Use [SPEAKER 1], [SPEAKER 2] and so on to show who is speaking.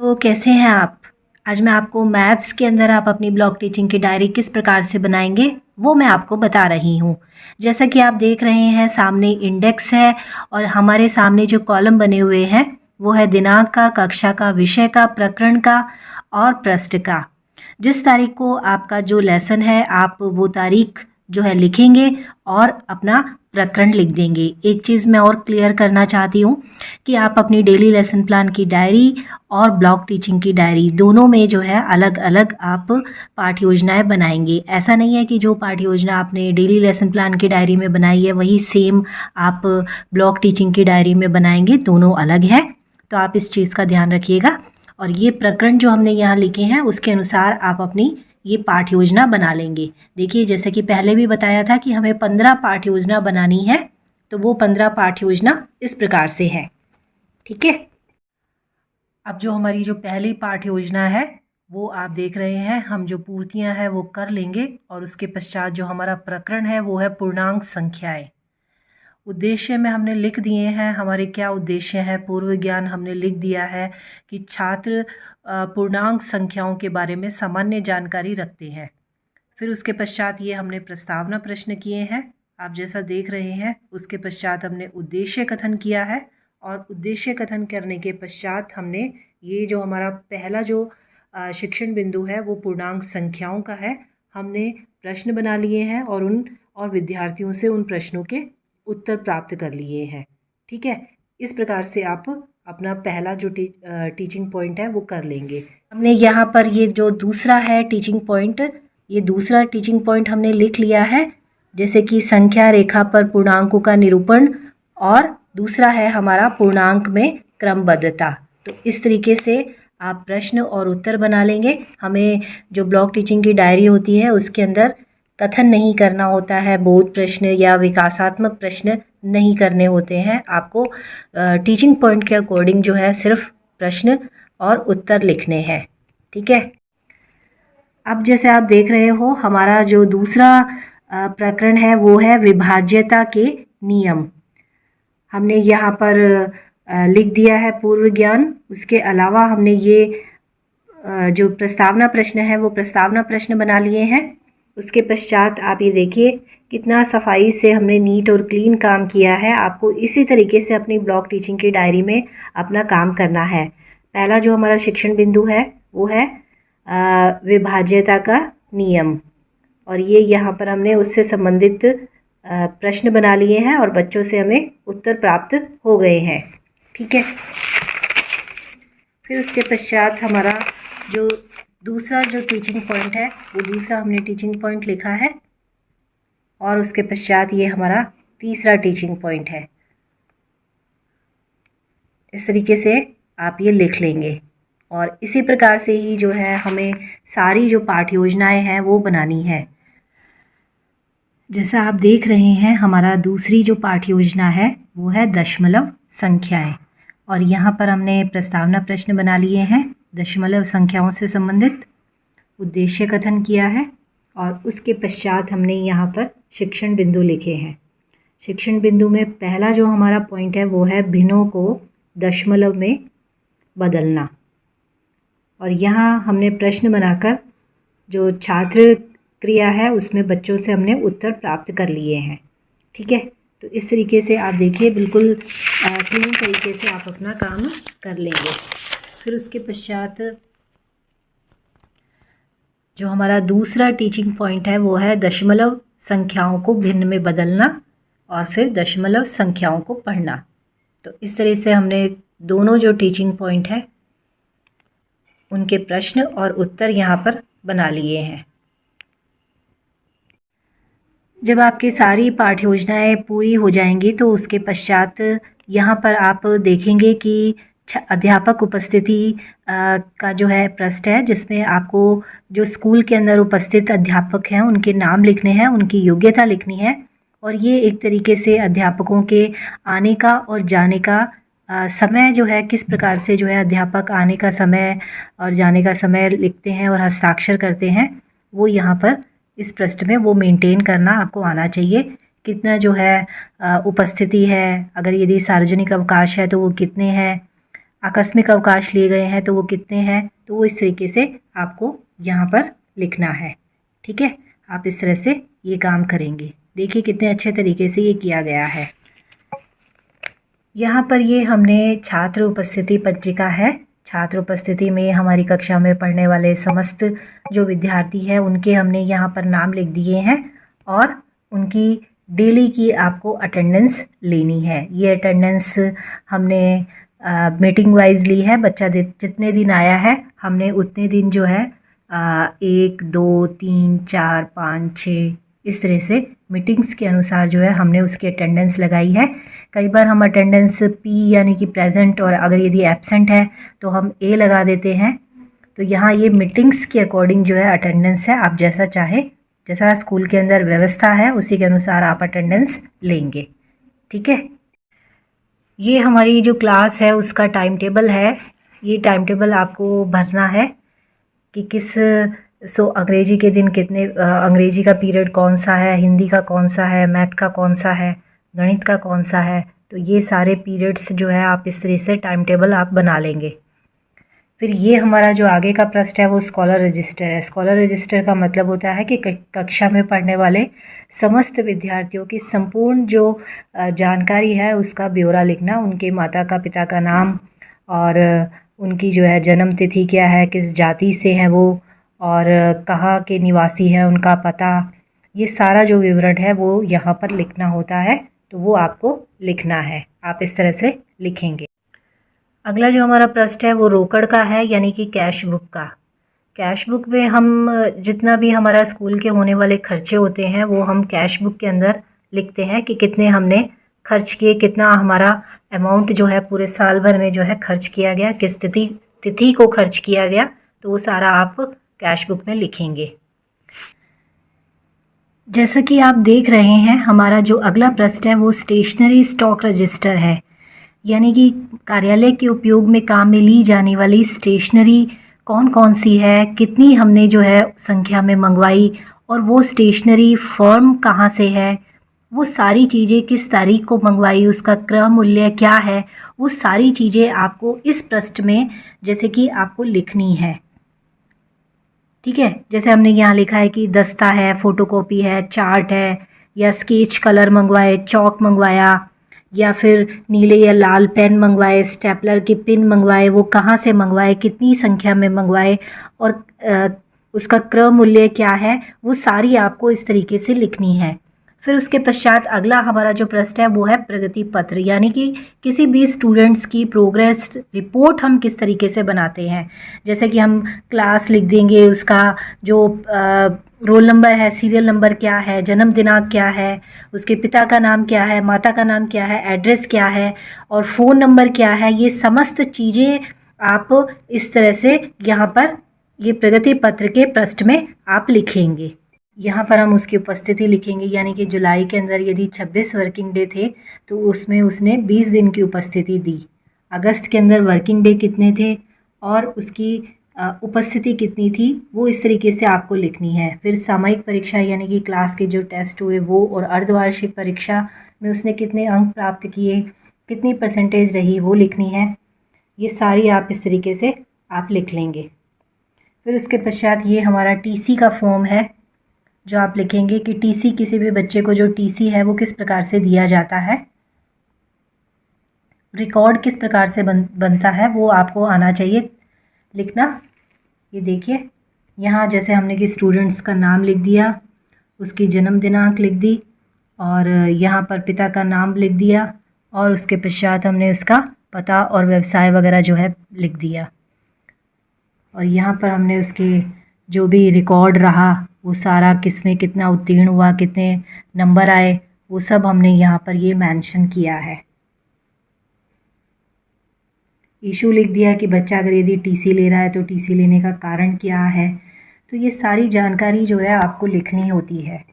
[SPEAKER 1] तो कैसे हैं आप? आज मैं आपको मैथ्स के अंदर आप अपनी ब्लॉक टीचिंग की डायरी किस प्रकार से बनाएंगे वो मैं आपको बता रही हूँ। जैसा कि आप देख रहे हैं सामने इंडेक्स है और हमारे सामने जो कॉलम बने हुए हैं वो है दिनांक का, कक्षा का, विषय का, प्रकरण का और पृष्ठ का। जिस तारीख को आपका जो लेसन है आप वो तारीख जो है लिखेंगे और अपना प्रकरण लिख देंगे। एक चीज़ मैं और क्लियर करना चाहती हूँ कि आप अपनी डेली लेसन प्लान की डायरी और ब्लॉक टीचिंग की डायरी दोनों में जो है अलग अलग आप पाठ्य योजनाएँ बनाएंगे। ऐसा नहीं है कि जो पाठ्य योजना आपने डेली लेसन प्लान की डायरी में बनाई है वही सेम आप ब्लॉक टीचिंग की डायरी में बनाएंगे, दोनों अलग है। तो आप इस चीज़ का ध्यान रखिएगा। और ये प्रकरण जो हमने यहाँ लिखे हैं उसके अनुसार आप अपनी ये पाठ्य योजना बना लेंगे। देखिए जैसे कि पहले भी बताया था कि हमें 15 पाठ्य योजना बनानी है, तो वो 15 पाठ्य योजना इस प्रकार से है। ठीक है, अब जो हमारी जो पहली पाठ्य योजना है वो आप देख रहे हैं, हम जो पूर्तियां हैं वो कर लेंगे और उसके पश्चात जो हमारा प्रकरण है वो है पूर्णांक संख्याएं। उद्देश्य में हमने लिख दिए हैं, हमारे क्या उद्देश्य है। पूर्व ज्ञान हमने लिख दिया है कि छात्र पूर्णांक संख्याओं के बारे में सामान्य जानकारी रखते हैं। फिर उसके पश्चात ये हमने प्रस्तावना प्रश्न किए हैं, आप जैसा देख रहे हैं। उसके पश्चात हमने उद्देश्य कथन किया है और उद्देश्य कथन करने के पश्चात हमने ये जो हमारा पहला जो शिक्षण बिंदु है वो पूर्णांक संख्याओं का है। हमने प्रश्न बना लिए हैं और विद्यार्थियों से उन प्रश्नों के उत्तर प्राप्त कर लिए हैं। ठीक है, इस प्रकार से आप अपना पहला जो टीचिंग पॉइंट है वो कर लेंगे। हमने यहाँ पर ये जो दूसरा है टीचिंग पॉइंट, ये दूसरा टीचिंग पॉइंट हमने लिख लिया है, जैसे कि संख्या रेखा पर पूर्णांकों का निरूपण, और दूसरा है हमारा पूर्णांक में क्रमबद्धता। तो इस तरीके से आप प्रश्न और उत्तर बना लेंगे। हमें जो ब्लॉक टीचिंग की डायरी होती है उसके अंदर कथन नहीं करना होता है, बोध प्रश्न या विकासात्मक प्रश्न नहीं करने होते हैं। आपको टीचिंग पॉइंट के अकॉर्डिंग जो है सिर्फ प्रश्न और उत्तर लिखने हैं। ठीक है, अब जैसे आप देख रहे हो हमारा जो दूसरा प्रकरण है वो है विभाज्यता के नियम। हमने यहाँ पर लिख दिया है पूर्व ज्ञान। उसके अलावा हमने ये जो प्रस्तावना प्रश्न है वो प्रस्तावना प्रश्न बना लिए हैं। उसके पश्चात आप ये देखिए कितना सफाई से हमने नीट और क्लीन काम किया है। आपको इसी तरीके से अपनी ब्लॉक टीचिंग की डायरी में अपना काम करना है। पहला जो हमारा शिक्षण बिंदु है वो है विभाज्यता का नियम, और ये यहाँ पर हमने उससे संबंधित प्रश्न बना लिए हैं और बच्चों से हमें उत्तर प्राप्त हो गए हैं। ठीक है, फिर उसके पश्चात हमारा जो दूसरा जो टीचिंग पॉइंट है वो दूसरा हमने टीचिंग पॉइंट लिखा है और उसके पश्चात ये हमारा तीसरा टीचिंग पॉइंट है। इस तरीके से आप ये लिख लेंगे और इसी प्रकार से ही जो है हमें सारी जो पाठ्य योजनाएं हैं वो बनानी है। जैसा आप देख रहे हैं हमारा दूसरी जो पाठ्य योजना है वो है दशमलव संख्याएं, और यहाँ पर हमने प्रस्तावना प्रश्न बना लिए हैं दशमलव संख्याओं से संबंधित। उद्देश्य कथन किया है और उसके पश्चात हमने यहाँ पर शिक्षण बिंदु लिखे हैं। शिक्षण बिंदु में पहला जो हमारा पॉइंट है वो है भिन्नों को दशमलव में बदलना, और यहाँ हमने प्रश्न बनाकर जो छात्र क्रिया है उसमें बच्चों से हमने उत्तर प्राप्त कर लिए हैं। ठीक है, तो इस तरीके से आप देखिए बिल्कुल क्लीन तरीके से आप अपना काम कर लेंगे। फिर उसके पश्चात जो हमारा दूसरा टीचिंग पॉइंट है वो है दशमलव संख्याओं को भिन्न में बदलना और फिर दशमलव संख्याओं को पढ़ना। तो इस तरह से हमने दोनों जो टीचिंग पॉइंट है उनके प्रश्न और उत्तर यहाँ पर बना लिए हैं। जब आपकी सारी पाठ्य योजनाएँ पूरी हो जाएंगी तो उसके पश्चात यहाँ पर आप देखेंगे कि अध्यापक उपस्थिति का जो है पृष्ठ है, जिसमें आपको जो स्कूल के अंदर उपस्थित अध्यापक हैं उनके नाम लिखने हैं, उनकी योग्यता लिखनी है, और ये एक तरीके से अध्यापकों के आने का और जाने का समय जो है किस प्रकार से जो है अध्यापक आने का समय और जाने का समय लिखते हैं और हस्ताक्षर करते हैं, वो यहाँ पर इस पृष्ठ में वो मेंटेन करना आपको आना चाहिए। कितना जो है उपस्थिति है, अगर यदि सार्वजनिक अवकाश है तो वो कितने हैं, आकस्मिक अवकाश लिए गए हैं तो वो कितने हैं, तो वो इस तरीके से आपको यहाँ पर लिखना है। ठीक है, आप इस तरह से ये काम करेंगे। देखिए कितने अच्छे तरीके से ये किया गया है। यहाँ पर ये हमने छात्र उपस्थिति पंजिका है। छात्र उपस्थिति में हमारी कक्षा में पढ़ने वाले समस्त जो विद्यार्थी हैं उनके हमने यहाँ पर नाम लिख दिए हैं और उनकी डेली की आपको अटेंडेंस लेनी है। ये अटेंडेंस हमने मीटिंग वाइज ली है। बच्चा जितने दिन आया है हमने उतने दिन जो है 1 2 3 4 5 6 इस तरह से मीटिंग्स के अनुसार जो है हमने उसकी अटेंडेंस लगाई है। कई बार हम अटेंडेंस पी यानी कि प्रेजेंट और अगर यदि एब्सेंट है तो हम ए लगा देते हैं। तो यहाँ ये मीटिंग्स के अकॉर्डिंग जो है अटेंडेंस है। आप जैसा चाहे, जैसा स्कूल के अंदर व्यवस्था है उसी के अनुसार आप अटेंडेंस लेंगे। ठीक है, ये हमारी जो क्लास है उसका टाइम टेबल है। ये टाइम टेबल आपको भरना है कि किस अंग्रेजी के दिन कितने, अंग्रेजी का पीरियड कौन सा है, हिंदी का कौन सा है, मैथ का कौन सा है, गणित का कौन सा है। तो ये सारे पीरियड्स जो है आप इस तरह से टाइम टेबल आप बना लेंगे। फिर ये हमारा जो आगे का पृष्ठ है वो स्कॉलर रजिस्टर है। स्कॉलर रजिस्टर का मतलब होता है कि कक्षा में पढ़ने वाले समस्त विद्यार्थियों की संपूर्ण जो जानकारी है उसका ब्यौरा लिखना। उनके माता का पिता का नाम और उनकी जो है जन्म तिथि क्या है, किस जाति से हैं वो और कहाँ के निवासी हैं, उनका पता, ये सारा जो विवरण है वो यहाँ पर लिखना होता है। तो वो आपको लिखना है, आप इस तरह से लिखेंगे। अगला जो हमारा पृष्ठ है वो रोकड़ का है, यानी कि कैश बुक का। कैश बुक में हम जितना भी हमारा स्कूल के होने वाले खर्चे होते हैं वो हम कैश बुक के अंदर लिखते हैं कि कितने हमने खर्च किए, कितना हमारा अमाउंट जो है पूरे साल भर में जो है खर्च किया गया, किस तिथि को खर्च किया गया, तो वो सारा आप कैश बुक में लिखेंगे। जैसा कि आप देख रहे हैं हमारा जो अगला पृष्ठ है वो स्टेशनरी स्टॉक रजिस्टर है, यानी कि कार्यालय के उपयोग में काम में ली जाने वाली स्टेशनरी कौन कौन सी है, कितनी हमने जो है संख्या में मंगवाई और वो स्टेशनरी फॉर्म कहाँ से है, वो सारी चीज़ें किस तारीख को मंगवाई, उसका क्रय मूल्य क्या है, वो सारी चीज़ें आपको इस पृष्ठ में जैसे कि आपको लिखनी है। ठीक है, जैसे हमने यहाँ लिखा है कि दस्ता है, फ़ोटोकॉपी है, चार्ट है, या स्केच कलर मंगवाए, चौक मंगवाया, या फिर नीले या लाल पेन मंगवाए, स्टेपलर की पिन मंगवाए, वो कहाँ से मंगवाए, कितनी संख्या में मंगवाए और उसका क्रय मूल्य क्या है, वो सारी आपको इस तरीके से लिखनी है। फिर उसके पश्चात अगला हमारा जो पृष्ठ है वो है प्रगति पत्र, यानी कि किसी भी स्टूडेंट्स की प्रोग्रेस रिपोर्ट हम किस तरीके से बनाते हैं। जैसे कि हम क्लास लिख देंगे, उसका जो रोल नंबर है, सीरियल नंबर क्या है, जन्म दिनांक क्या है, उसके पिता का नाम क्या है, माता का नाम क्या है, एड्रेस क्या है और फ़ोन नंबर क्या है, ये समस्त चीज़ें आप इस तरह से यहाँ पर ये प्रगति पत्र के पृष्ठ में आप लिखेंगे। यहाँ पर हम उसकी उपस्थिति लिखेंगे, यानी कि जुलाई के अंदर यदि 26 वर्किंग डे थे तो उसमें उसने 20 दिन की उपस्थिति दी। अगस्त के अंदर वर्किंग डे कितने थे और उसकी उपस्थिति कितनी थी, वो इस तरीके से आपको लिखनी है। फिर सामयिक परीक्षा यानी कि क्लास के जो टेस्ट हुए वो, और अर्धवार्षिक परीक्षा में उसने कितने अंक प्राप्त किए, कितनी परसेंटेज रही, वो लिखनी है। ये सारी आप इस तरीके से आप लिख लेंगे। फिर उसके पश्चात ये हमारा टीसी का फॉर्म है जो आप लिखेंगे कि टीसी, किसी भी बच्चे को जो टीसी है वो किस प्रकार से दिया जाता है, रिकॉर्ड किस प्रकार से बनता है, वो आपको आना चाहिए लिखना। ये देखिए यहाँ जैसे हमने कि स्टूडेंट्स का नाम लिख दिया, उसकी जन्म दिनांक लिख दी और यहाँ पर पिता का नाम लिख दिया और उसके पश्चात हमने उसका पता और व्यवसाय वगैरह जो है लिख दिया। और यहाँ पर हमने उसके जो भी रिकॉर्ड रहा वो सारा, किस में कितना उत्तीर्ण हुआ, कितने नंबर आए, वो सब हमने यहाँ पर ये मेंशन किया है। इशू लिख दिया कि बच्चा अगर यदि टीसी ले रहा है तो टीसी लेने का कारण क्या है। तो ये सारी जानकारी जो है आपको लिखनी होती है।